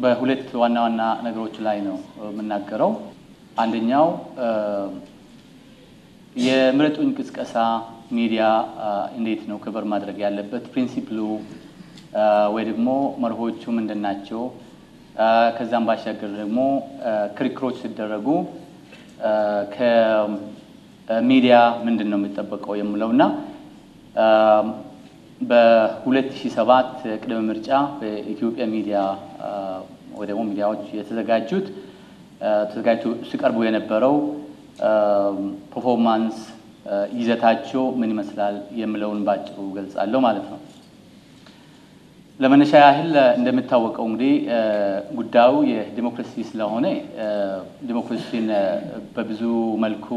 በሁለት ዋና ዋና ነገሮች ላይ ነው የምናገረው። አንደኛው የምረጡኝ ቅስቀሳ ሚዲያ እንዴት ነው ከበር ማድረግ ያለበት ፕሪንሲፕሉ ወይ ደግሞ መርሆቹ ምንድናቸው? ከዛም ባሻገር ደግሞ ክርክሮች ሲደረጉ ከሚዲያ ምንድነው የሚጠበቀው የሚለውና በ2007 ቅድመ ምርጫ በኢትዮጵያ ሚዲያ ወይ ደግሞ ሚዲያዎች የተዘጋጁት ሲቀርቡ የነበረው ፐርፎርማንስ ይዘታቸው ምን ይመስላል የሚለውን ባጭሩ ገልጻለሁ ማለት ነው። ለመነሻ ያህል እንደምታወቀው እንግዲህ ጉዳዩ የዲሞክራሲ ስለሆነ ዲሞክራሲን በብዙ መልኩ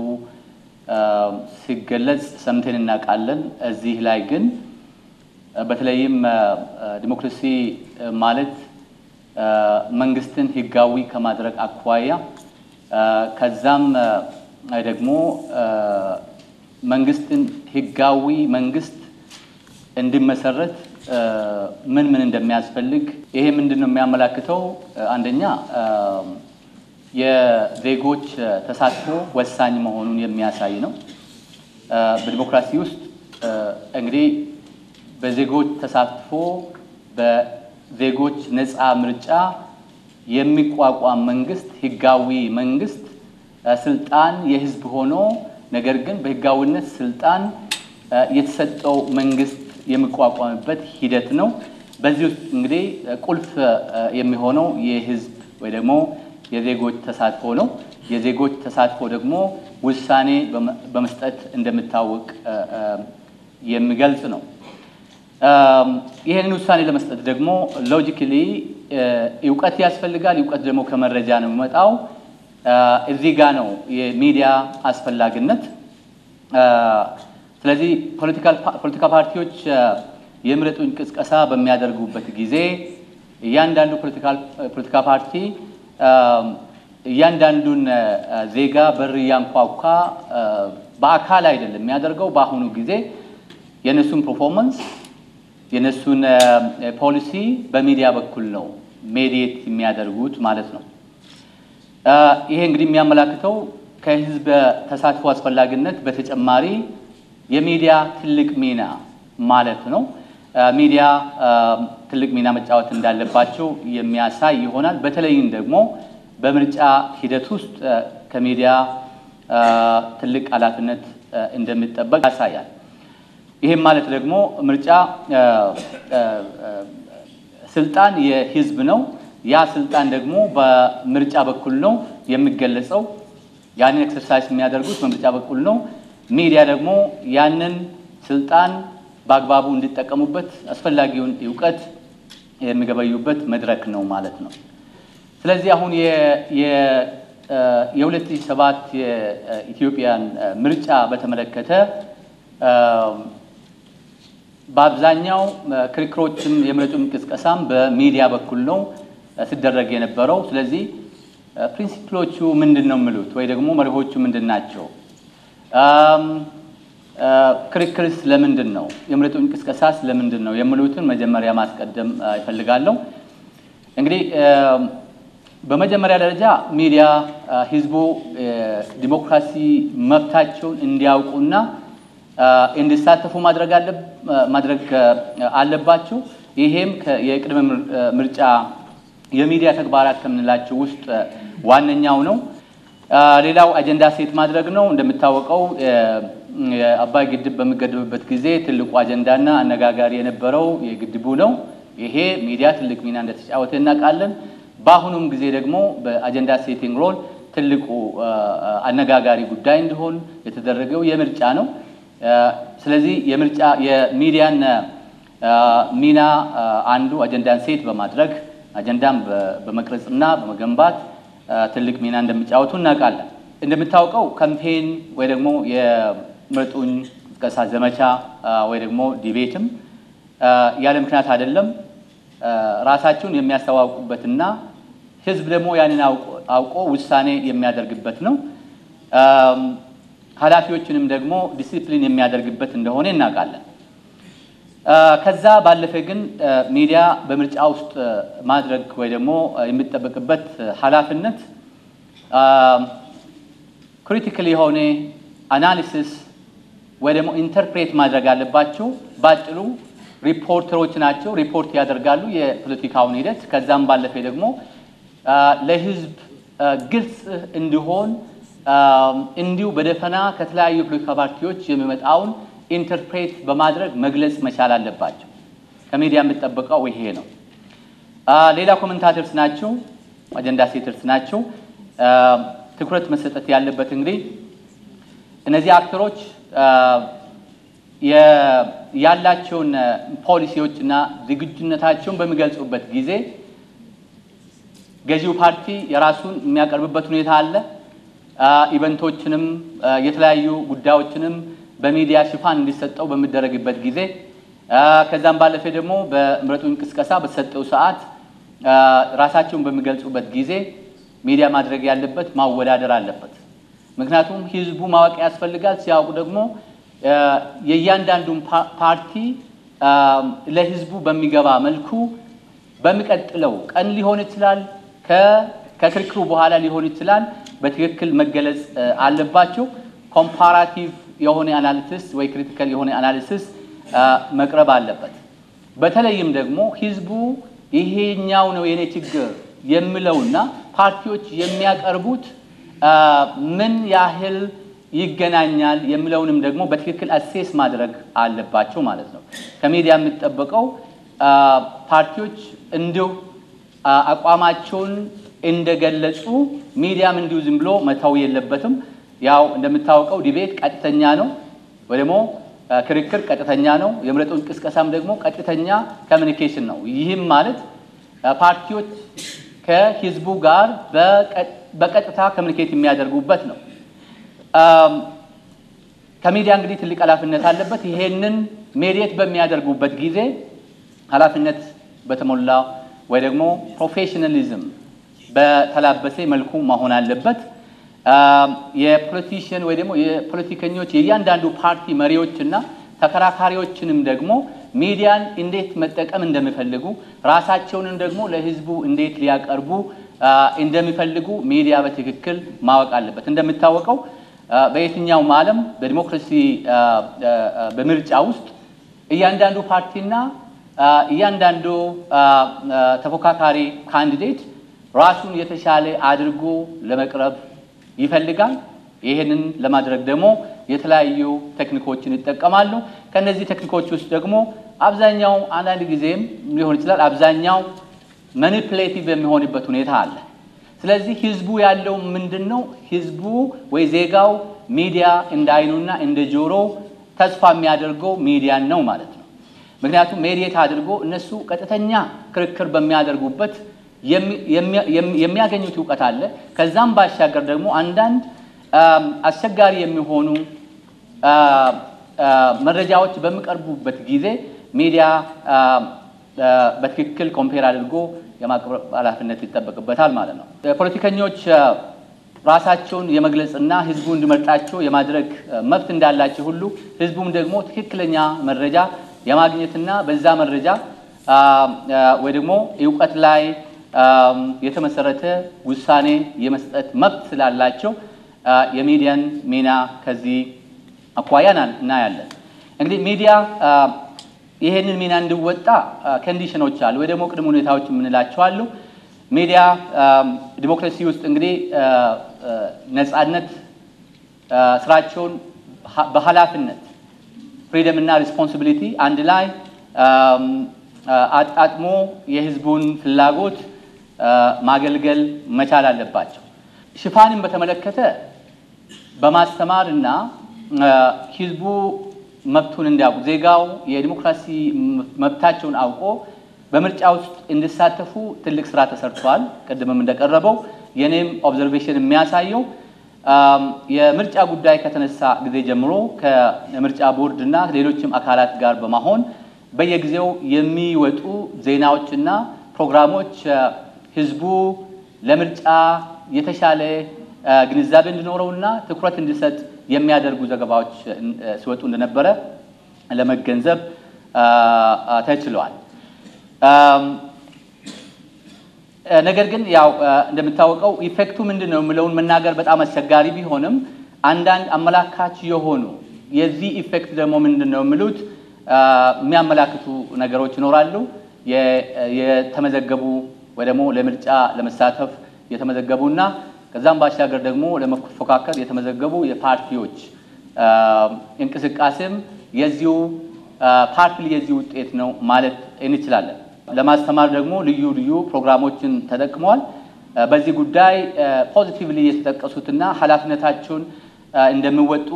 ሲገለጽ ሰምተን እናውቃለን። እዚህ ላይ ግን በተለይም ዲሞክራሲ ማለት መንግስትን ህጋዊ ከማድረግ አኳያ ከዛም ደግሞ መንግስትን ህጋዊ መንግስት እንዲመሰረት ምን እንደሚያስፈልግ ይሄ ምንድነው የሚያመላክተው? አንደኛ የዜጎች ተሳትፎ ወሳኝ መሆኑን የሚያሳይ ነው። በዲሞክራሲ ውስጥ እንግዲህ በዜጎች ተሳትፎ በዜጎች ነፃ ምርጫ የሚቋቋም መንግስት ህጋዊ መንግስት ስልጣን የህዝብ ሆኖ ነገር ግን በህጋዊነት ስልጣን የተሰጠው መንግስት የሚቋቋምበት ሂደት ነው። በዚህ ውስጥ እንግዲህ ቁልፍ የሚሆነው የህዝብ ወይ ደግሞ የዜጎች ተሳትፎ ነው። የዜጎች ተሳትፎ ደግሞ ውሳኔ በመስጠት እንደምታወቅ የሚገልጽ ነው። ይሄንን ውሳኔ ለመስጠት ደግሞ ሎጂካሊ ዕውቀት ያስፈልጋል። ዕውቀት ደግሞ ከመረጃ ነው የሚመጣው። እዚህ ጋር ነው የሚዲያ አስፈላጊነት። ስለዚህ ፖለቲካ ፓርቲዎች የምረጡኝ ቅስቀሳ በሚያደርጉበት ጊዜ እያንዳንዱ ፖለቲካ ፓርቲ እያንዳንዱን ዜጋ በር ያንኳኳ በአካል አይደለም የሚያደርገው። በአሁኑ ጊዜ የነሱን ፐርፎርማንስ የነሱን ፖሊሲ በሚዲያ በኩል ነው ሜዲየት የሚያደርጉት ማለት ነው። ይሄ እንግዲህ የሚያመላክተው ከህዝብ ተሳትፎ አስፈላጊነት በተጨማሪ የሚዲያ ትልቅ ሚና ማለት ነው። ሚዲያ ትልቅ ሚና መጫወት እንዳለባቸው የሚያሳይ ይሆናል። በተለይም ደግሞ በምርጫ ሂደት ውስጥ ከሚዲያ ትልቅ ኃላፊነት እንደሚጠበቅ ያሳያል። ይሄም ማለት ደግሞ ምርጫ ስልጣን የህዝብ ነው። ያ ስልጣን ደግሞ በምርጫ በኩል ነው የሚገለጸው። ያንን ኤክሰርሳይዝ የሚያደርጉት በምርጫ በኩል ነው። ሚዲያ ደግሞ ያንን ስልጣን በአግባቡ እንዲጠቀሙበት አስፈላጊውን ዕውቀት የሚገበዩበት መድረክ ነው ማለት ነው። ስለዚህ አሁን የ2007 የኢትዮጵያን ምርጫ በተመለከተ በአብዛኛው ክርክሮችን የምረጡኝ ቅስቀሳም በሚዲያ በኩል ነው ሲደረግ የነበረው። ስለዚህ ፕሪንሲፕሎቹ ምንድነው የሚሉት ወይ ደግሞ መርሆቹ ምንድናቸው? ክርክርስ ለምንድን ነው? የምረጡኝ ቅስቀሳስ ለምንድን ነው የሚሉትን መጀመሪያ ማስቀደም ይፈልጋለሁ። እንግዲህ በመጀመሪያ ደረጃ ሚዲያ ህዝቡ ዲሞክራሲ መብታቸውን እንዲያውቁና እንዲሳተፉ ማድረግ አለባቸው። ይሄም የቅድመ ምርጫ የሚዲያ ተግባራት ከምንላቸው ውስጥ ዋነኛው ነው። ሌላው አጀንዳ ሴት ማድረግ ነው። እንደምታወቀው የአባይ ግድብ በሚገደብበት ጊዜ ትልቁ አጀንዳና አነጋጋሪ የነበረው የግድቡ ነው። ይሄ ሚዲያ ትልቅ ሚና እንደተጫወተ እናውቃለን። በአሁኑም ጊዜ ደግሞ በአጀንዳ ሴቲንግ ሮል ትልቁ አነጋጋሪ ጉዳይ እንዲሆን የተደረገው የምርጫ ነው። ስለዚህ የሚዲያን ሚና አንዱ አጀንዳን ሴት በማድረግ አጀንዳን በመቅረጽና በመገንባት ትልቅ ሚና እንደሚጫወቱ እናውቃለን። እንደምታውቀው ካምፔን ወይ ደግሞ የምረጡኝ ቅስቀሳ ዘመቻ ወይ ደግሞ ዲቤትም ያለ ምክንያት አይደለም። ራሳቸውን የሚያስተዋውቁበትና ህዝብ ደግሞ ያንን አውቆ ውሳኔ የሚያደርግበት ነው። ኃላፊዎችንም ደግሞ ዲሲፕሊን የሚያደርግበት እንደሆነ እናውቃለን። ከዛ ባለፈ ግን ሚዲያ በምርጫ ውስጥ ማድረግ ወይ ደግሞ የሚጠበቅበት ኃላፊነት ክሪቲካሊ የሆነ አናሊሲስ ወይ ደግሞ ኢንተርፕሬት ማድረግ አለባቸው። ባጭሩ ሪፖርተሮች ናቸው፣ ሪፖርት ያደርጋሉ የፖለቲካውን ሂደት። ከዛም ባለፈ ደግሞ ለህዝብ ግልጽ እንዲሆን እንዲሁ በደፈና ከተለያዩ ፖለቲካ ፓርቲዎች የሚመጣውን ኢንተርፕሬት በማድረግ መግለጽ መቻል አለባቸው። ከሚዲያ የሚጠበቀው ይሄ ነው። ሌላ ኮሜንታተርስ ናቸው፣ አጀንዳ ሴተርስ ናቸው። ትኩረት መሰጠት ያለበት እንግዲህ እነዚህ አክተሮች ያላቸውን ፖሊሲዎችና ዝግጁነታቸውን በሚገልጹበት ጊዜ ገዢው ፓርቲ የራሱን የሚያቀርብበት ሁኔታ አለ። ኢቨንቶችንም የተለያዩ ጉዳዮችንም በሚዲያ ሽፋን እንዲሰጠው በሚደረግበት ጊዜ ከዛም ባለፈ ደግሞ በምረጡኝ ቅስቀሳ በተሰጠው ሰዓት ራሳቸውን በሚገልጹበት ጊዜ ሚዲያ ማድረግ ያለበት ማወዳደር አለበት። ምክንያቱም ህዝቡ ማወቅ ያስፈልጋል። ሲያውቁ ደግሞ የእያንዳንዱን ፓርቲ ለህዝቡ በሚገባ መልኩ በሚቀጥለው ቀን ሊሆን ይችላል፣ ከክርክሩ በኋላ ሊሆን ይችላል፣ በትክክል መገለጽ አለባቸው። ኮምፓራቲቭ የሆነ አናሊሲስ ወይ ክሪቲካል የሆነ አናሊሲስ መቅረብ አለበት። በተለይም ደግሞ ህዝቡ ይሄኛው ነው የኔ ችግር የሚለውና ፓርቲዎች የሚያቀርቡት ምን ያህል ይገናኛል የሚለውንም ደግሞ በትክክል አሴስ ማድረግ አለባቸው ማለት ነው። ከሚዲያ የሚጠበቀው ፓርቲዎች እንዲሁ አቋማቸውን እንደገለጹ ሚዲያም እንዲሁ ዝም ብሎ መተው የለበትም። ያው እንደምታውቀው ዲቤት ቀጥተኛ ነው ወይ ደግሞ ክርክር ቀጥተኛ ነው። የምረጡኝ ቅስቀሳም ደግሞ ቀጥተኛ ኮሚኒኬሽን ነው። ይህም ማለት ፓርቲዎች ከህዝቡ ጋር በቀጥታ ኮሚኒኬት የሚያደርጉበት ነው። ከሚዲያ እንግዲህ ትልቅ ኃላፊነት አለበት። ይሄንን ሜዲየት በሚያደርጉበት ጊዜ ኃላፊነት በተሞላ ወይ ደግሞ ፕሮፌሽናሊዝም በተላበሰ መልኩ መሆን አለበት። የፖለቲሽን ወይ ደግሞ የፖለቲከኞች የእያንዳንዱ ፓርቲ መሪዎችና ተከራካሪዎችንም ደግሞ ሚዲያን እንዴት መጠቀም እንደሚፈልጉ ራሳቸውንም ደግሞ ለህዝቡ እንዴት ሊያቀርቡ እንደሚፈልጉ ሚዲያ በትክክል ማወቅ አለበት። እንደምታወቀው በየትኛውም ዓለም በዲሞክራሲ በምርጫ ውስጥ እያንዳንዱ ፓርቲና እያንዳንዱ ተፎካካሪ ካንዲዴት ራሱን የተሻለ አድርጎ ለመቅረብ ይፈልጋል። ይሄንን ለማድረግ ደግሞ የተለያዩ ቴክኒኮችን ይጠቀማሉ። ከነዚህ ቴክኒኮች ውስጥ ደግሞ አብዛኛው አንዳንድ ጊዜም ሊሆን ይችላል አብዛኛው ማኒፑሌቲቭ የሚሆንበት ሁኔታ አለ። ስለዚህ ህዝቡ ያለው ምንድነው? ህዝቡ ወይ ዜጋው ሚዲያ እንዳይኑና እንደ ጆሮ ተስፋ የሚያደርገው ሚዲያን ነው ማለት ነው። ምክንያቱም ሜዲየት አድርጎ እነሱ ቀጥተኛ ክርክር በሚያደርጉበት የሚያገኙት ዕውቀት አለ። ከዛም ባሻገር ደግሞ አንዳንድ አስቸጋሪ የሚሆኑ መረጃዎች በሚቀርቡበት ጊዜ ሚዲያ በትክክል ኮምፔር አድርጎ የማቅረብ ኃላፊነት ይጠበቅበታል ማለት ነው። ፖለቲከኞች ራሳቸውን የመግለጽና ህዝቡ እንዲመርጣቸው የማድረግ መብት እንዳላቸው ሁሉ ህዝቡም ደግሞ ትክክለኛ መረጃ የማግኘትና በዛ መረጃ ወይ ደግሞ ዕውቀት ላይ የተመሰረተ ውሳኔ የመስጠት መብት ስላላቸው የሚዲያን ሚና ከዚህ አኳያ እናያለን። እንግዲህ ሚዲያ ይሄንን ሚና እንዲወጣ ኮንዲሽኖች አሉ ወይ ደግሞ ቅድመ ሁኔታዎች የምንላቸው አሉ። ሚዲያ ዲሞክራሲ ውስጥ እንግዲህ ነፃነት ስራቸውን በኃላፊነት ፍሪደም እና ሪስፖንሲቢሊቲ አንድ ላይ አጣጥሞ የህዝቡን ፍላጎት ማገልገል መቻል አለባቸው። ሽፋንን በተመለከተ በማስተማርና ህዝቡ መብቱን እንዲያውቁ ዜጋው የዲሞክራሲ መብታቸውን አውቆ በምርጫ ውስጥ እንዲሳተፉ ትልቅ ስራ ተሰርቷል። ቀደምም እንደቀረበው የኔም ኦብዘርቬሽን የሚያሳየው የምርጫ ጉዳይ ከተነሳ ጊዜ ጀምሮ ከምርጫ ቦርድና ሌሎችም አካላት ጋር በመሆን በየጊዜው የሚወጡ ዜናዎችና ፕሮግራሞች ህዝቡ ለምርጫ የተሻለ ግንዛቤ እንዲኖረውና ትኩረት እንዲሰጥ የሚያደርጉ ዘገባዎች ሲወጡ እንደነበረ ለመገንዘብ ተችሏል። ነገር ግን ያው እንደምታወቀው ኢፌክቱ ምንድነው የሚለውን መናገር በጣም አስቸጋሪ ቢሆንም አንዳንድ አመላካች የሆኑ የዚህ ኢፌክት ደግሞ ምንድነው የሚሉት የሚያመላክቱ ነገሮች ይኖራሉ። የተመዘገቡ ወይ ደግሞ ለምርጫ ለመሳተፍ የተመዘገቡና ከዛም ባሻገር ደግሞ ለመፎካከር የተመዘገቡ የፓርቲዎች እንቅስቃሴም የዚሁ ፓርቲሊ የዚሁ ውጤት ነው ማለት እንችላለን። ለማስተማር ደግሞ ልዩ ፕሮግራሞችን ተጠቅመዋል። በዚህ ጉዳይ ፖዚቲቭሊ የተጠቀሱትና ኃላፊነታቸውን እንደሚወጡ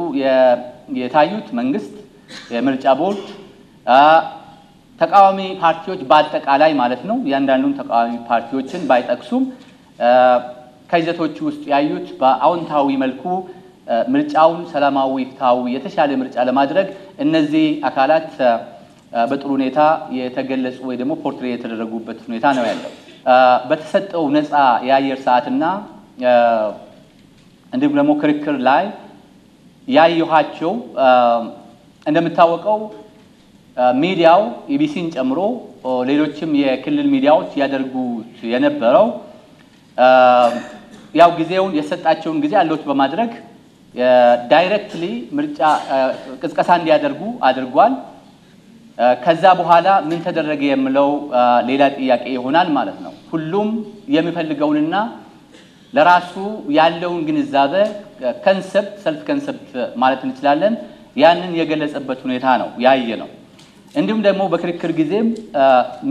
የታዩት መንግስት፣ የምርጫ ቦርድ፣ ተቃዋሚ ፓርቲዎች በአጠቃላይ ማለት ነው። ያንዳንዱን ተቃዋሚ ፓርቲዎችን ባይጠቅሱም ከይዘቶቹ ውስጥ ያዩት በአዎንታዊ መልኩ ምርጫውን ሰላማዊ፣ ፍትሃዊ የተሻለ ምርጫ ለማድረግ እነዚህ አካላት በጥሩ ሁኔታ የተገለጹ ወይ ደግሞ ፖርትሬት የተደረጉበት ሁኔታ ነው ያለው። በተሰጠው ነፃ የአየር ሰዓትና እንዲሁም ደግሞ ክርክር ላይ ያየኋቸው እንደምታወቀው ሚዲያው ኢቢሲን ጨምሮ ሌሎችም የክልል ሚዲያዎች ያደርጉት የነበረው ያው ጊዜውን የሰጣቸውን ጊዜ አሎት በማድረግ ዳይሬክትሊ ምርጫ ቅስቀሳ እንዲያደርጉ አድርጓል። ከዛ በኋላ ምን ተደረገ የሚለው ሌላ ጥያቄ ይሆናል ማለት ነው። ሁሉም የሚፈልገውንና ለራሱ ያለውን ግንዛቤ ኮንሰፕት ሰልፍ ኮንሰፕት ማለት እንችላለን ያንን የገለጸበት ሁኔታ ነው ያየ ነው። እንዲሁም ደግሞ በክርክር ጊዜም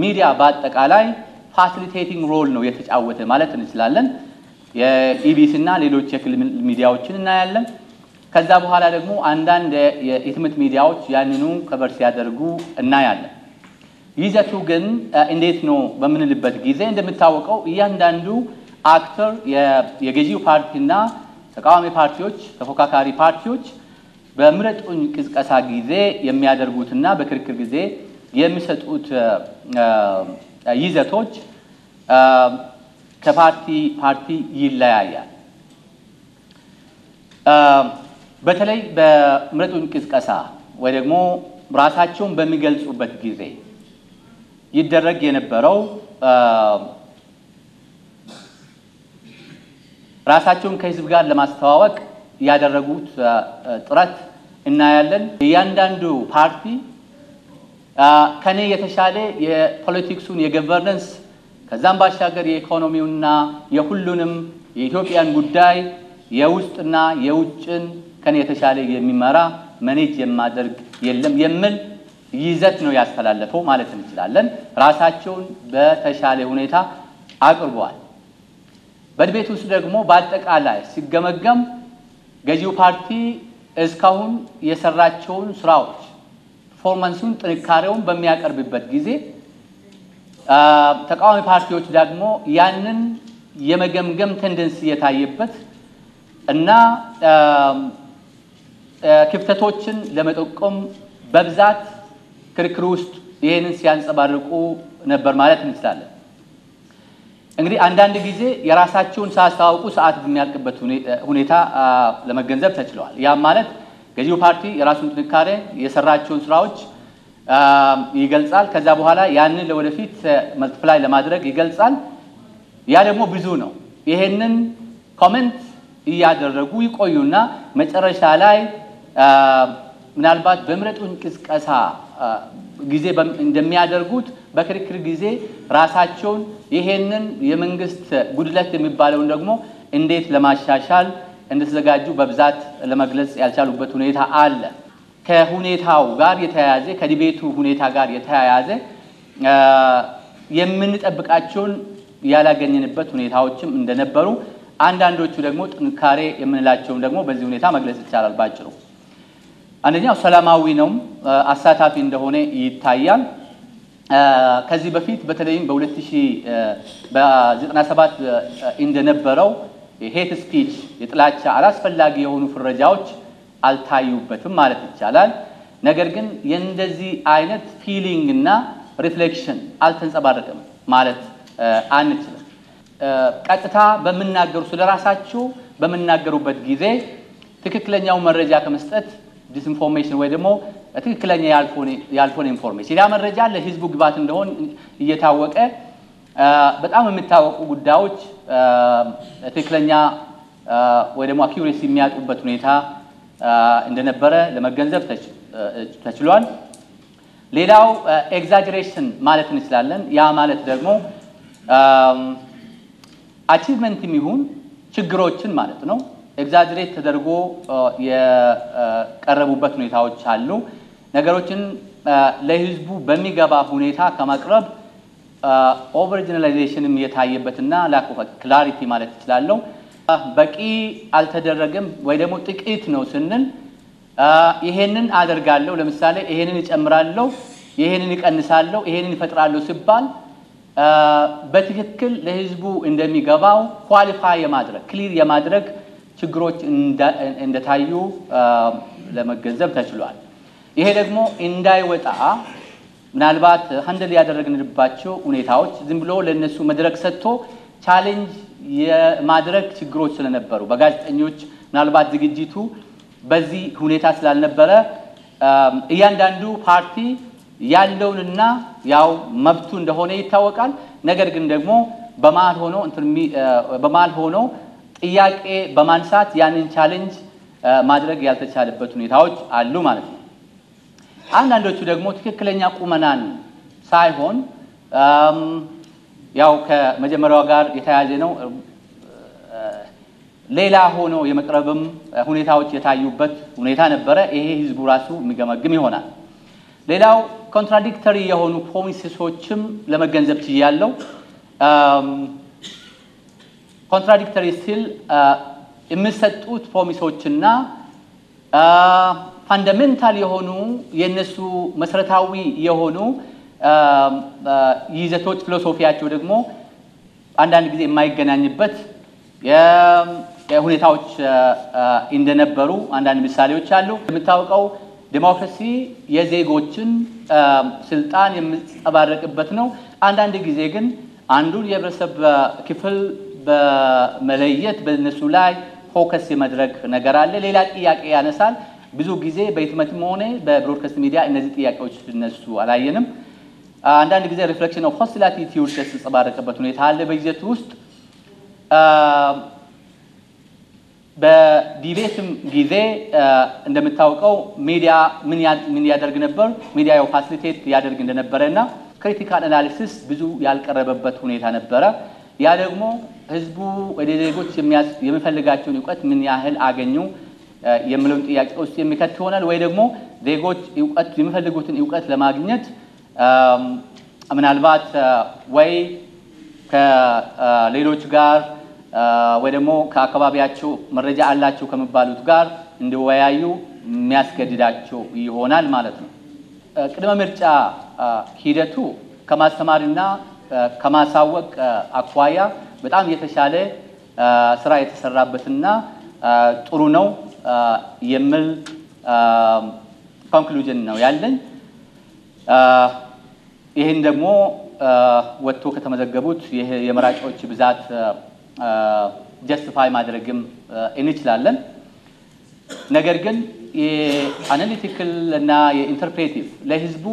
ሚዲያ በአጠቃላይ ፋሲሊቴቲንግ ሮል ነው የተጫወተ ማለት እንችላለን። የኢቢሲ እና ሌሎች የክልል ሚዲያዎችን እናያለን። ከዛ በኋላ ደግሞ አንዳንድ የህትመት ሚዲያዎች ያንኑ ከቨር ሲያደርጉ እናያለን። ይዘቱ ግን እንዴት ነው በምንልበት ጊዜ እንደምታወቀው እያንዳንዱ አክተር የገዢው ፓርቲና ተቃዋሚ ፓርቲዎች ተፎካካሪ ፓርቲዎች በምረጡኝ ቅስቀሳ ጊዜ የሚያደርጉትና በክርክር ጊዜ የሚሰጡት ይዘቶች ከፓርቲ ይለያያል። በተለይ በምረጡኝ ቅስቀሳ ወይ ደግሞ ራሳቸውን በሚገልጹበት ጊዜ ይደረግ የነበረው ራሳቸውን ከህዝብ ጋር ለማስተዋወቅ ያደረጉት ጥረት እናያለን። እያንዳንዱ ፓርቲ ከኔ የተሻለ የፖለቲክሱን የገቨርነንስ ከዛም ባሻገር የኢኮኖሚውና የሁሉንም የኢትዮጵያን ጉዳይ የውስጥና የውጭን ከኔ የተሻለ የሚመራ ማኔጅ የማደርግ የለም የሚል ይዘት ነው ያስተላለፈው ማለት እንችላለን። ራሳቸውን በተሻለ ሁኔታ አቅርበዋል። በድቤት ውስጥ ደግሞ በአጠቃላይ ሲገመገም ገዢው ፓርቲ እስካሁን የሰራቸውን ስራዎች ፐርፎርማንሱን ጥንካሬውን በሚያቀርብበት ጊዜ ተቃዋሚ ፓርቲዎች ደግሞ ያንን የመገምገም ቴንደንሲ የታየበት እና ክፍተቶችን ለመጠቆም በብዛት ክርክር ውስጥ ይሄንን ሲያንጸባርቁ ነበር ማለት እንችላለን። እንግዲህ አንዳንድ ጊዜ የራሳቸውን ሳያስተዋውቁ ሰዓት በሚያልቅበት ሁኔታ ለመገንዘብ ተችሏል። ያ ማለት ገዢው ፓርቲ የራሱን ጥንካሬ የሰራቸውን ስራዎች ይገልጻል። ከዛ በኋላ ያንን ለወደፊት መልቲፕላይ ለማድረግ ይገልጻል። ያ ደግሞ ብዙ ነው። ይሄንን ኮሜንት እያደረጉ ይቆዩና መጨረሻ ላይ ምናልባት በምረጡኝ ቅስቀሳ ጊዜ እንደሚያደርጉት በክርክር ጊዜ ራሳቸውን ይሄንን የመንግስት ጉድለት የሚባለውን ደግሞ እንዴት ለማሻሻል እንደተዘጋጁ በብዛት ለመግለጽ ያልቻሉበት ሁኔታ አለ። ከሁኔታው ጋር የተያያዘ ከዲቤቱ ሁኔታ ጋር የተያያዘ የምንጠብቃቸውን ያላገኘንበት ሁኔታዎችም እንደነበሩ አንዳንዶቹ ደግሞ ጥንካሬ የምንላቸውን ደግሞ በዚህ ሁኔታ መግለጽ ይቻላል ባጭሩ። አንደኛው ሰላማዊ ነው፣ አሳታፊ እንደሆነ ይታያል። ከዚህ በፊት በተለይም በ97 እንደነበረው ሄት ስፒች የጥላቻ አላስፈላጊ የሆኑ ፍረጃዎች አልታዩበትም ማለት ይቻላል። ነገር ግን የእንደዚህ አይነት ፊሊንግ እና ሪፍሌክሽን አልተንጸባረቀም ማለት አንችልም። ቀጥታ በመናገሩ ስለራሳቸው በመናገሩበት ጊዜ ትክክለኛው መረጃ ከመስጠት ዲስኢንፎርሜሽን ወይ ደግሞ ትክክለኛ ያልሆነ ኢንፎርሜሽን ያ መረጃ ለህዝቡ ግባት እንደሆነ እየታወቀ በጣም የሚታወቁ ጉዳዮች ትክክለኛ ወይ ደግሞ አኪዩሬሲ የሚያጡበት ሁኔታ እንደነበረ ለመገንዘብ ተችሏል። ሌላው ኤግዛጀሬሽን ማለት እንችላለን። ያ ማለት ደግሞ አቺቭመንት የሚሆን ችግሮችን ማለት ነው ኤግዛጀሬት ተደርጎ የቀረቡበት ሁኔታዎች አሉ። ነገሮችን ለህዝቡ በሚገባ ሁኔታ ከማቅረብ ኦቨር ጀነራላይዜሽንም የታየበትና ላክ ኦፍ ክላሪቲ ማለት ይችላል። በቂ አልተደረገም ወይ ደግሞ ጥቂት ነው ስንል ይሄንን አደርጋለሁ ለምሳሌ ይሄንን እጨምራለሁ ይሄንን እቀንሳለሁ ይሄንን ይፈጥራለሁ ሲባል በትክክል ለህዝቡ እንደሚገባው ኳሊፋይ የማድረግ ክሊር የማድረግ ችግሮች እንደታዩ ለመገንዘብ ተችሏል። ይሄ ደግሞ እንዳይወጣ ምናልባት ሃንድል ያደረግንባቸው ሁኔታዎች ዝም ብሎ ለነሱ መድረክ ሰጥቶ ቻሌንጅ የማድረግ ችግሮች ስለነበሩ በጋዜጠኞች ምናልባት ዝግጅቱ በዚህ ሁኔታ ስላልነበረ እያንዳንዱ ፓርቲ ያለውንና ያው መብቱ እንደሆነ ይታወቃል። ነገር ግን ደግሞ በመሃል ሆኖ ጥያቄ በማንሳት ያንን ቻሌንጅ ማድረግ ያልተቻለበት ሁኔታዎች አሉ ማለት ነው። አንዳንዶቹ ደግሞ ትክክለኛ ቁመናን ሳይሆን ያው ከመጀመሪያው ጋር የተያያዘ ነው ሌላ ሆኖ የመቅረብም ሁኔታዎች የታዩበት ሁኔታ ነበረ። ይሄ ህዝቡ ራሱ የሚገመግም ይሆናል። ሌላው ኮንትራዲክተሪ የሆኑ ፕሮሚስሶችም ለመገንዘብ ችያለሁ። ኮንትራዲክተሪ ሲል የሚሰጡት ፕሮሚሶችና ፋንዳሜንታል የሆኑ የነሱ መሰረታዊ የሆኑ ይዘቶች ፊሎሶፊያቸው ደግሞ አንዳንድ ጊዜ የማይገናኝበት የሁኔታዎች እንደነበሩ አንዳንድ ምሳሌዎች አሉ። የምታውቀው ዲሞክራሲ የዜጎችን ስልጣን የሚንጸባረቅበት ነው። አንዳንድ ጊዜ ግን አንዱን የህብረተሰብ ክፍል በመለየት በእነሱ ላይ ፎከስ የማድረግ ነገር አለ። ሌላ ጥያቄ ያነሳል። ብዙ ጊዜ በህትመትም ሆነ በብሮድካስት ሚዲያ እነዚህ ጥያቄዎች እነሱ አላየንም። አንዳንድ ጊዜ ሪፍሌክሽን ኦፍ ሆስቲሊቲ ቲዮሪ የተንጸባረቀበት ሁኔታ አለ በይዘቱ ውስጥ። በዲቤትም ጊዜ እንደምታውቀው ሚዲያ ምን ያደርግ ነበር? ሚዲያው ፋሲሊቴት ያደርግ እንደነበረና ክሪቲካል አናሊሲስ ብዙ ያልቀረበበት ሁኔታ ነበረ። ያ ደግሞ ህዝቡ ወደ ዜጎች የሚፈልጋቸውን ዕውቀት ምን ያህል አገኙ የሚለውን ጥያቄ ውስጥ የሚከት ይሆናል። ወይ ደግሞ ዜጎች ዕውቀት የሚፈልጉትን ዕውቀት ለማግኘት ምናልባት ወይ ከሌሎች ጋር ወይ ደግሞ ከአካባቢያቸው መረጃ አላቸው ከመባሉት ጋር እንዲወያዩ የሚያስገድዳቸው ይሆናል ማለት ነው። ቅድመ ምርጫ ሂደቱ ከማስተማርና ከማሳወቅ አኳያ በጣም የተሻለ ስራ የተሰራበትና ጥሩ ነው የሚል ኮንክሉዥን ነው ያለኝ። ይሄን ደግሞ ወጥቶ ከተመዘገቡት የመራጮች ብዛት ጀስቲፋይ ማድረግም እንችላለን። ነገር ግን የአናሊቲካል እና የኢንተርፕሬቲቭ ለህዝቡ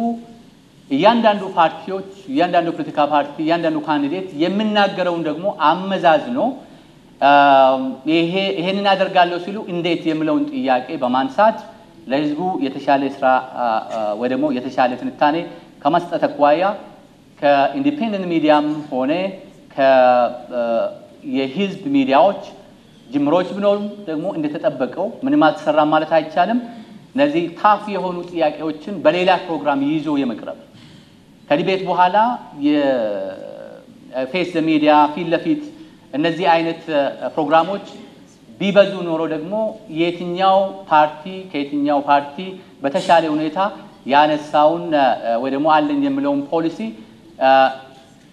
እያንዳንዱ ፓርቲዎች እያንዳንዱ ፖለቲካ ፓርቲ እያንዳንዱ ካንዲዴት የሚናገረውን ደግሞ አመዛዝኖ ይሄንን አደርጋለሁ ሲሉ እንዴት የሚለውን ጥያቄ በማንሳት ለህዝቡ የተሻለ ስራ ወይ ደግሞ የተሻለ ትንታኔ ከመስጠት አኳያ ከኢንዲፔንደንት ሚዲያም ሆነ የህዝብ ሚዲያዎች ጅምሮች ቢኖሩም ደግሞ እንደተጠበቀው ምንም አልተሰራም ማለት አይቻልም። እነዚህ ታፍ የሆኑ ጥያቄዎችን በሌላ ፕሮግራም ይዞ የመቅረብ ከዲቤት በኋላ የፌስ ሚዲያ ፊት ለፊት እነዚህ አይነት ፕሮግራሞች ቢበዙ ኖሮ ደግሞ የትኛው ፓርቲ ከየትኛው ፓርቲ በተሻለ ሁኔታ ያነሳውን ወይ ደግሞ አለኝ የሚለውን ፖሊሲ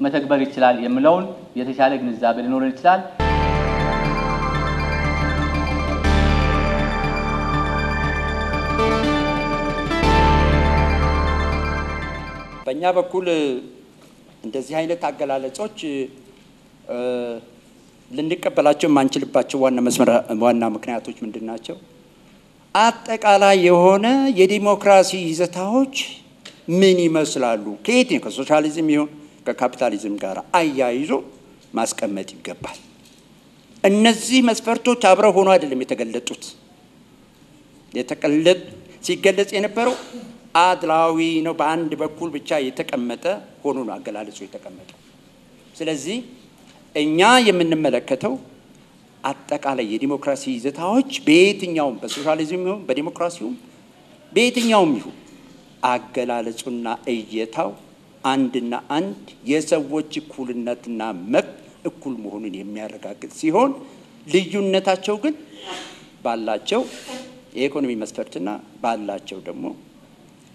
መተግበር ይችላል የሚለውን የተሻለ ግንዛቤ ሊኖር ይችላል። በእኛ በኩል እንደዚህ አይነት አገላለጾች ልንቀበላቸው የማንችልባቸው ዋና ምክንያቶች ምንድናቸው? አጠቃላይ የሆነ የዲሞክራሲ ይዘታዎች ምን ይመስላሉ ከየት ከሶሻሊዝም ይሁን ከካፒታሊዝም ጋር አያይዞ ማስቀመጥ ይገባል። እነዚህ መስፈርቶች አብረው ሆኖ አይደለም የተገለጡት። ሲገለጽ የነበረው አድላዊ ነው፣ በአንድ በኩል ብቻ የተቀመጠ ሆኖ ነው አገላለጹ የተቀመጠው። ስለዚህ እኛ የምንመለከተው አጠቃላይ የዲሞክራሲ ይዘታዎች በየትኛውም በሶሻሊዝም ይሁን በዲሞክራሲውም በየትኛውም ይሁን አገላለጹና እይታው አንድና አንድ የሰዎች እኩልነትና መብት እኩል መሆኑን የሚያረጋግጥ ሲሆን ልዩነታቸው ግን ባላቸው የኢኮኖሚ መስፈርትና ባላቸው ደግሞ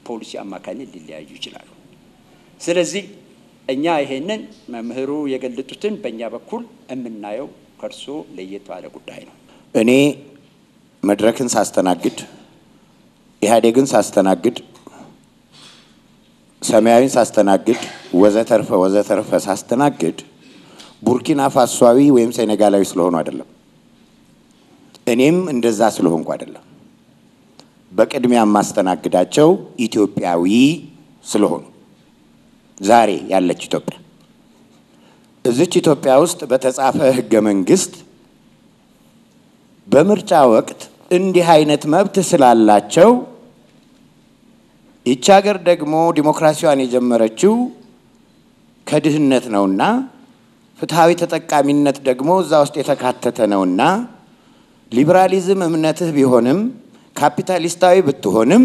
ፖሊሲ አማካኝነት ሊለያዩ ይችላሉ። ስለዚህ እኛ ይሄንን መምህሩ የገለጡትን በእኛ በኩል የምናየው ከርሶ ለየት ባለ ጉዳይ ነው። እኔ መድረክን ሳስተናግድ ኢህአዴግን ሳስተናግድ ሰማያዊን ሳስተናግድ ወዘተርፈ ሳስተናግድ ቡርኪና ፋሶዊ ወይም ሴኔጋላዊ ስለሆኑ አይደለም። እኔም እንደዛ ስለሆንኩ አይደለም። በቅድሚያ ማስተናግዳቸው ኢትዮጵያዊ ስለሆኑ ዛሬ ያለች ኢትዮጵያ እዚች ኢትዮጵያ ውስጥ በተጻፈ ህገ መንግስት በምርጫ ወቅት እንዲህ አይነት መብት ስላላቸው ይህች ሀገር ደግሞ ዲሞክራሲዋን የጀመረችው ከድህነት ነውና ፍትሃዊ ተጠቃሚነት ደግሞ እዛ ውስጥ የተካተተ ነውና ሊበራሊዝም እምነትህ ቢሆንም ካፒታሊስታዊ ብትሆንም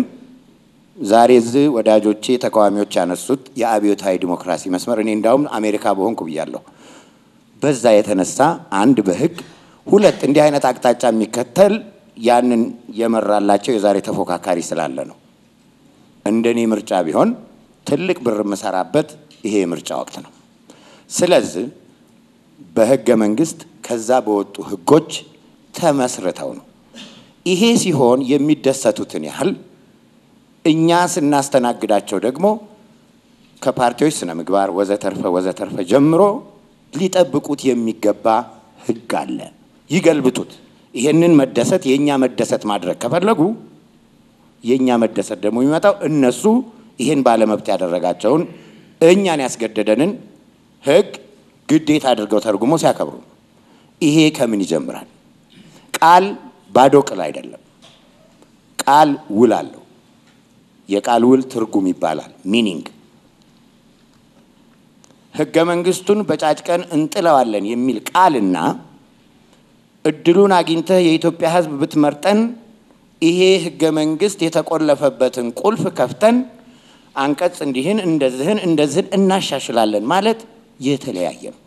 ዛሬ እዚህ ወዳጆቼ ተቃዋሚዎች ያነሱት የአብዮታዊ ዲሞክራሲ መስመር እኔ እንዳውም አሜሪካ በሆንኩ ብያለሁ። በዛ የተነሳ አንድ በህግ ሁለት እንዲህ አይነት አቅጣጫ የሚከተል ያንን የመራላቸው የዛሬ ተፎካካሪ ስላለ ነው። እንደኔ ምርጫ ቢሆን ትልቅ ብር መሰራበት ይሄ ምርጫ ወቅት ነው። ስለዚህ በህገ መንግስት ከዛ በወጡ ህጎች ተመስርተው ነው። ይሄ ሲሆን የሚደሰቱትን ያህል እኛ ስናስተናግዳቸው ደግሞ ከፓርቲዎች ስነ ምግባር ወዘተርፈ ጀምሮ ሊጠብቁት የሚገባ ህግ አለ። ይገልብጡት። ይሄንን መደሰት የኛ መደሰት ማድረግ ከፈለጉ የኛ መደሰት ደግሞ የሚመጣው እነሱ ይሄን ባለመብት ያደረጋቸውን እኛን ያስገደደንን ህግ ግዴታ አድርገው ተርጉሞ ሲያከብሩ ይሄ ከምን ይጀምራል? ቃል ባዶ ቃል አይደለም። ቃል ውል አለው። የቃል ውል ትርጉም ይባላል ሚኒንግ። ህገ መንግስቱን በጫጭቀን እንጥለዋለን የሚል ቃልና እድሉን አግኝተህ የኢትዮጵያ ህዝብ ብትመርጠን ይሄ ህገ መንግስት የተቆለፈበትን ቁልፍ ከፍተን አንቀጽ እንዲህን እንደዚህን እናሻሽላለን ማለት የተለያየ ነው።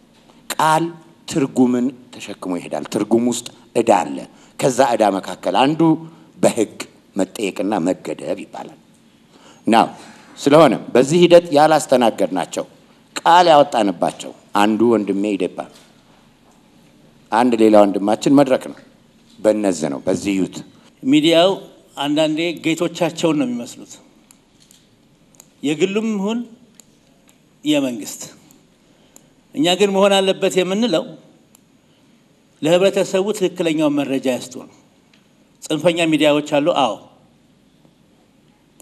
ቃል ትርጉምን ተሸክሞ ይሄዳል። ትርጉም ውስጥ እዳ አለ። ከዛ እዳ መካከል አንዱ በህግ መጠየቅና መገደብ ይባላል። ናው ስለሆነ በዚህ ሂደት ያላስተናገድናቸው ቃል ያወጣንባቸው አንዱ ወንድሜ ኢዴፓ አንድ ሌላ ወንድማችን መድረክ ነው። በእነዚህ ነው በዚህ ዩት ሚዲያው አንዳንዴ ጌቶቻቸውን ነው የሚመስሉት የግሉም ይሁን የመንግስት። እኛ ግን መሆን አለበት የምንለው ለህብረተሰቡ ትክክለኛው መረጃ ያስጡ ነው። ጽንፈኛ ሚዲያዎች አሉ። አዎ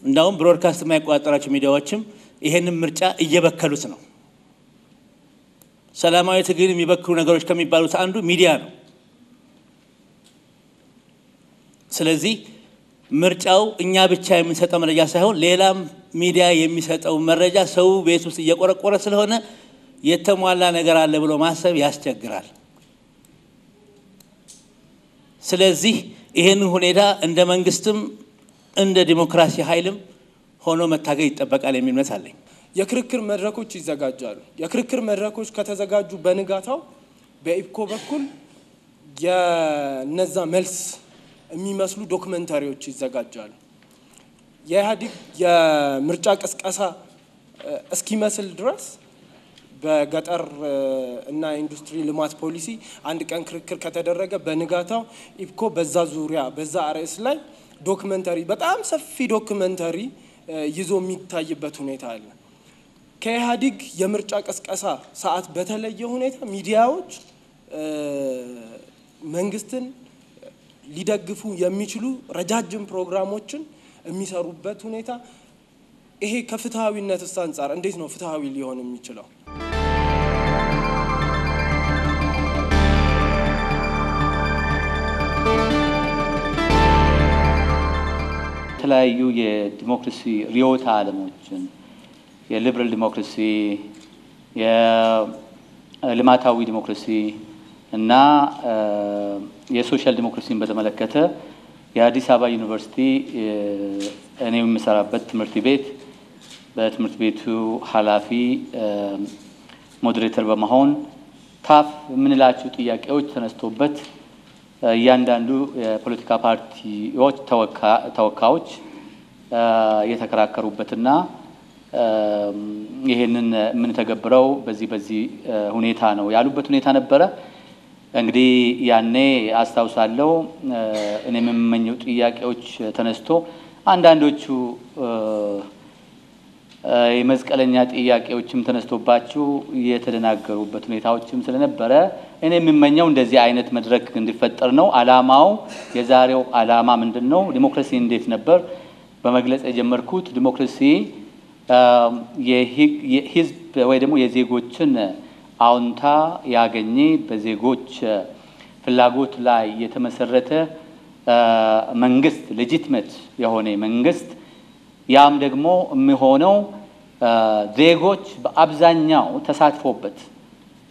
እንዳውም ብሮድካስት የማይቆጣጠራቸው ሚዲያዎችም ይሄንን ምርጫ እየበከሉት ነው። ሰላማዊ ትግል የሚበክሉ ነገሮች ከሚባሉት አንዱ ሚዲያ ነው። ስለዚህ ምርጫው እኛ ብቻ የምንሰጠው መረጃ ሳይሆን ሌላም ሚዲያ የሚሰጠው መረጃ ሰው ቤት ውስጥ እየቆረቆረ ስለሆነ የተሟላ ነገር አለ ብሎ ማሰብ ያስቸግራል። ስለዚህ ይሄን ሁኔታ እንደ መንግስትም እንደ ዲሞክራሲ ኃይልም ሆኖ መታገል ይጠበቃል የሚል እምነት አለኝ። የክርክር መድረኮች ይዘጋጃሉ። የክርክር መድረኮች ከተዘጋጁ በንጋታው በኢፕኮ በኩል የነዛ መልስ የሚመስሉ ዶክመንታሪዎች ይዘጋጃሉ። የኢህአዴግ የምርጫ ቅስቀሳ እስኪመስል ድረስ በገጠር እና ኢንዱስትሪ ልማት ፖሊሲ አንድ ቀን ክርክር ከተደረገ በንጋታው ኢፕኮ በዛ ዙሪያ በዛ ርዕስ ላይ ዶክመንታሪ በጣም ሰፊ ዶክመንታሪ ይዞ የሚታይበት ሁኔታ አለ። ከኢህአዴግ የምርጫ ቅስቀሳ ሰዓት በተለየ ሁኔታ ሚዲያዎች መንግስትን ሊደግፉ የሚችሉ ረጃጅም ፕሮግራሞችን የሚሰሩበት ሁኔታ ይሄ ከፍትሃዊነት አንፃር እንዴት ነው ፍትሃዊ ሊሆን የሚችለው? የተለያዩ የዲሞክራሲ ሪዮታ ዓለሞችን የሊበራል ዲሞክራሲ የልማታዊ ዲሞክራሲ እና የሶሻል ዲሞክራሲን በተመለከተ የአዲስ አበባ ዩኒቨርሲቲ እኔ የምሰራበት ትምህርት ቤት በትምህርት ቤቱ ኃላፊ ሞዴሬተር በመሆን ታፍ የምንላቸው ጥያቄዎች ተነስቶበት እያንዳንዱ የፖለቲካ ፓርቲዎች ተወካዮች የተከራከሩበትና ይሄንን ምን ተገብረው በዚህ ሁኔታ ነው ያሉበት ሁኔታ ነበረ። እንግዲህ ያኔ አስተዋውሳለሁ እኔ የምመኘው ጥያቄዎች ተነስቶ አንዳንዶቹ የመስቀለኛ ጥያቄዎችም ተነስቶባቸው የተደናገሩበት ሁኔታዎችም ስለነበረ እኔ የምመኘው እንደዚህ አይነት መድረክ እንዲፈጠር ነው። አላማው የዛሬው አላማ ምንድነው? ዲሞክራሲ እንዴት ነበር በመግለጽ የጀመርኩት ዲሞክራሲ የህዝብ ወይ ደግሞ የዜጎችን አውንታ ያገኘ በዜጎች ፍላጎት ላይ የተመሰረተ መንግስት ሌጂቲሜት የሆነ መንግስት ያም ደግሞ የሚሆነው ዜጎች በአብዛኛው ተሳትፎበት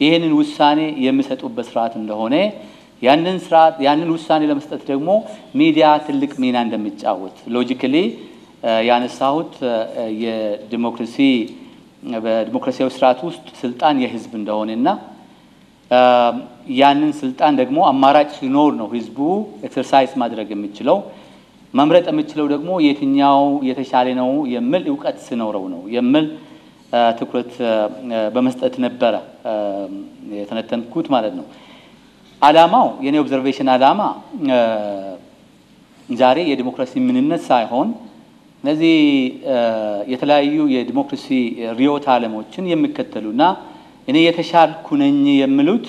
ይሄንን ውሳኔ የሚሰጡበት ስርዓት እንደሆነ ያንን ውሳኔ ለመስጠት ደግሞ ሚዲያ ትልቅ ሚና እንደሚጫወት ሎጂካሊ ያነሳሁት የዲሞክራሲ በዲሞክራሲያዊ ስርዓት ውስጥ ስልጣን የህዝብ እንደሆነና ያንን ስልጣን ደግሞ አማራጭ ሲኖር ነው ህዝቡ ኤክሰርሳይዝ ማድረግ የሚችለው መምረጥ የሚችለው ደግሞ የትኛው የተሻለ ነው የሚል ዕውቀት ሲኖረው ነው የሚል ትኩረት በመስጠት ነበረ የተነተንኩት ማለት ነው። አላማው የኔ ኦብዘርቬሽን አላማ ዛሬ የዲሞክራሲ ምንነት ሳይሆን እነዚህ የተለያዩ የዲሞክራሲ ሪዮት ዓለሞችን የሚከተሉና እኔ የተሻልኩ ነኝ የሚሉት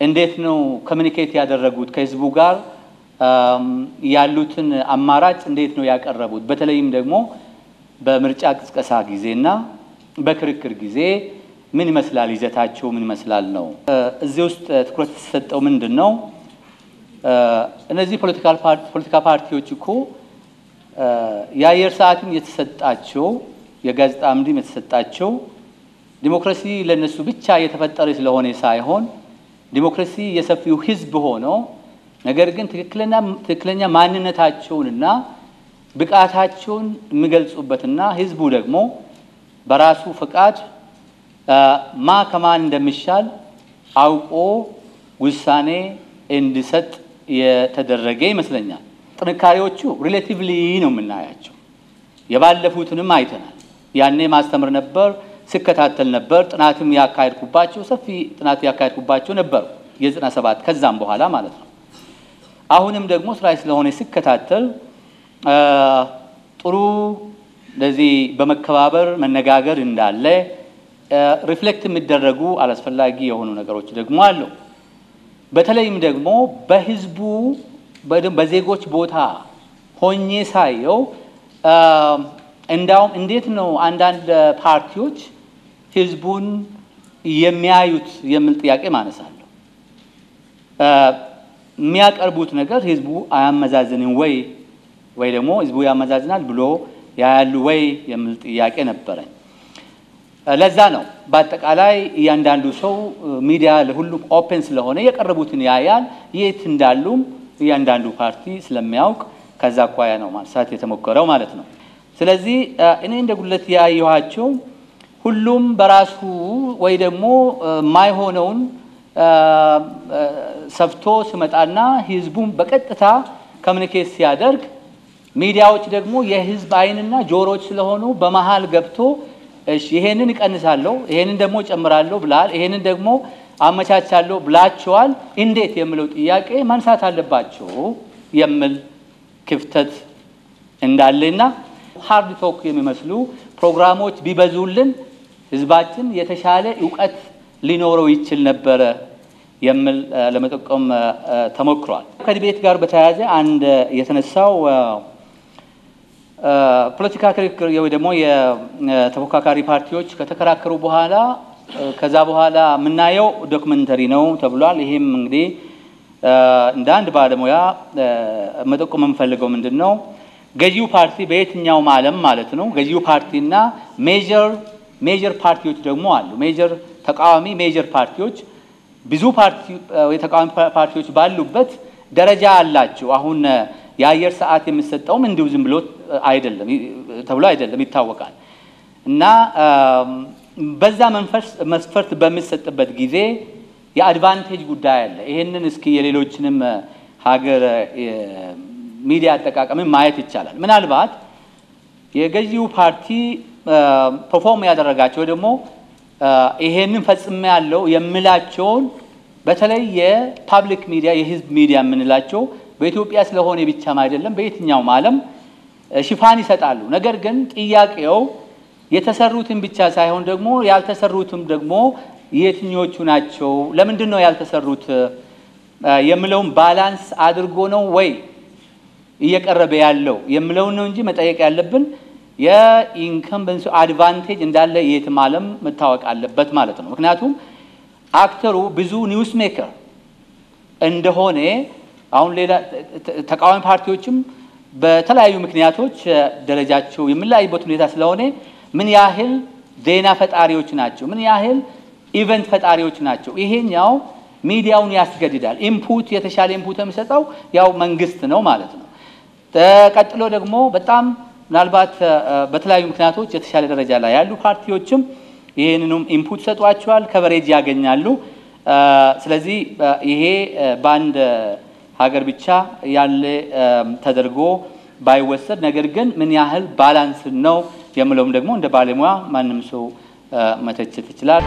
እንዴት ነው ኮሚኒኬት ያደረጉት ከህዝቡ ጋር ያሉትን አማራጭ እንዴት ነው ያቀረቡት በተለይም ደግሞ በምርጫ ቅስቀሳ ጊዜና በክርክር ጊዜ ምን ይመስላል ይዘታቸው ምን ይመስላል ነው። እዚህ ውስጥ ትኩረት ተሰጠው ምንድነው እነዚህ ፖለቲካ ፓርቲዎች እኮ የአየር ሰዓትም የተሰጣቸው የጋዜጣ አምድም የተሰጣቸው ዲሞክራሲ ለነሱ ብቻ የተፈጠረ ስለሆነ ሳይሆን ዲሞክራሲ የሰፊው ህዝብ ሆኖ ነገር ግን ትክክለኛ ማንነታቸውንና ብቃታቸውን የሚገልጹበትና ህዝቡ ደግሞ በራሱ ፈቃድ ከማን እንደሚሻል አውቆ ውሳኔ እንዲሰጥ የተደረገ ይመስለኛል። ጥንካሬዎቹ ሪሌቲቭሊ ነው የምናያቸው። የባለፉትንም አይተናል። ያኔ ማስተምር ነበር ስከታተል ነበር ጥናትም ያካሄድኩባቸው ሰፊ ጥናት ያካሄድኩባቸው ነበር የ97 ከዛም በኋላ ማለት ነው። አሁንም ደግሞ ስራይ ስለሆነ ስከታተል ጥሩ ለዚህ በመከባበር መነጋገር እንዳለ ሪፍሌክት የሚደረጉ አላስፈላጊ የሆኑ ነገሮች ደግሞ አሉ። በተለይም ደግሞ በህዝቡ በዜጎች ቦታ ሆኜ ሳየው እንዳውም እንዴት ነው አንዳንድ ፓርቲዎች ህዝቡን የሚያዩት የሚል ጥያቄ ማነሳለሁ። የሚያቀርቡት ነገር ህዝቡ አያመዛዝንም ወይ ደግሞ ህዝቡ ያመዛዝናል ብሎ ያያሉ ወይ የሚል ጥያቄ ነበረኝ። ለዛ ነው በአጠቃላይ እያንዳንዱ ሰው ሚዲያ ለሁሉም ኦፕን ስለሆነ የቀረቡትን ያያል የት እንዳሉም እያንዳንዱ ፓርቲ ስለሚያውቅ ከዛ አኳያ ነው ማንሳት የተሞከረው ማለት ነው። ስለዚህ እኔ እንደ ጉለት ያየኋቸው ሁሉም በራሱ ወይ ደግሞ ማይሆነውን ሰፍቶ ሲመጣና ህዝቡን በቀጥታ ኮሚኒኬት ሲያደርግ ሚዲያዎች ደግሞ የህዝብ አይንና ጆሮች ስለሆኑ በመሃል ገብቶ እሺ ይሄንን ይቀንሳለሁ ይሄንን ደግሞ ጨምራለሁ ብላል ይሄንን ደግሞ አመቻቻለሁ ብላችኋል እንዴት የሚለው ጥያቄ ማንሳት አለባቸው የሚል ክፍተት እንዳለና ሃርድ ቶክ የሚመስሉ ፕሮግራሞች ቢበዙልን ህዝባችን የተሻለ ዕውቀት ሊኖረው ይችል ነበር የሚል ለመጠቆም ተሞክሯል። ከዲቤት ጋር በተያያዘ አንድ የተነሳው ፖለቲካ ክርክር ወይ ደግሞ የተፎካካሪ ፓርቲዎች ከተከራከሩ በኋላ ከዛ በኋላ የምናየው ዶክመንተሪ ነው ተብሏል። ይሄም እንግዲህ እንደ አንድ ባለሙያ መጠቆም የምፈልገው ምንድነው ገዢው ፓርቲ በየትኛውም ዓለም ማለት ነው ገዢው ፓርቲና ሜጀር ፓርቲዎች ደግሞ አሉ። ሜጀር ተቃዋሚ ሜጀር ፓርቲዎች ብዙ የተቃዋሚ ፓርቲዎች ባሉበት ደረጃ አላቸው። አሁን የአየር ሰዓት የሚሰጠውም እንዲሁ ዝም ብሎ አይደለም ተብሎ አይደለም ይታወቃል። እና በዛ መስፈርት በሚሰጥበት ጊዜ የአድቫንቴጅ ጉዳይ አለ። ይሄንን እስኪ የሌሎችንም ሀገር ሚዲያ አጠቃቀምን ማየት ይቻላል። ምናልባት የገዢው ፓርቲ ፐርፎርም ያደረጋቸው ደግሞ ይሄንን ፈጽሜ ያለው የሚላቸውን በተለይ የፓብሊክ ሚዲያ የህዝብ ሚዲያ የምንላቸው በኢትዮጵያ ስለሆነ ብቻም አይደለም በየትኛውም ዓለም ሽፋን ይሰጣሉ። ነገር ግን ጥያቄው የተሰሩትን ብቻ ሳይሆን ደግሞ ያልተሰሩትም ደግሞ የትኞቹ ናቸው ለምንድን ነው ያልተሰሩት የሚለውን ባላንስ አድርጎ ነው ወይ እየቀረበ ያለው የሚለው ነው እንጂ መጠየቅ ያለብን የኢንከምበንሲ አድቫንቴጅ እንዳለ የትም ዓለም መታወቅ አለበት ማለት ነው። ምክንያቱም አክተሩ ብዙ ኒውስ ሜከር እንደሆነ አሁን ሌላ ተቃዋሚ ፓርቲዎችም በተለያዩ ምክንያቶች ደረጃቸው የሚለያይበት ሁኔታ ስለሆነ ምን ያህል ዜና ፈጣሪዎች ናቸው ምን ያህል ኢቨንት ፈጣሪዎች ናቸው ይሄኛው ሚዲያውን ያስገድዳል። ኢንፑት የተሻለ ኢንፑት የሚሰጠው ያው መንግስት ነው ማለት ነው። ተቀጥሎ ደግሞ በጣም ምናልባት በተለያዩ ምክንያቶች የተሻለ ደረጃ ላይ ያሉ ፓርቲዎችም ይሄንንም ኢንፑት ሰጧቸዋል ከቨሬጅ ያገኛሉ። ስለዚህ ይሄ ባንድ ሀገር ብቻ ያለ ተደርጎ ባይወሰድ ነገር ግን ምን ያህል ባላንስ ነው የሚለውም ደግሞ እንደ ባለሙያ ማንም ሰው መተቸት ይችላል።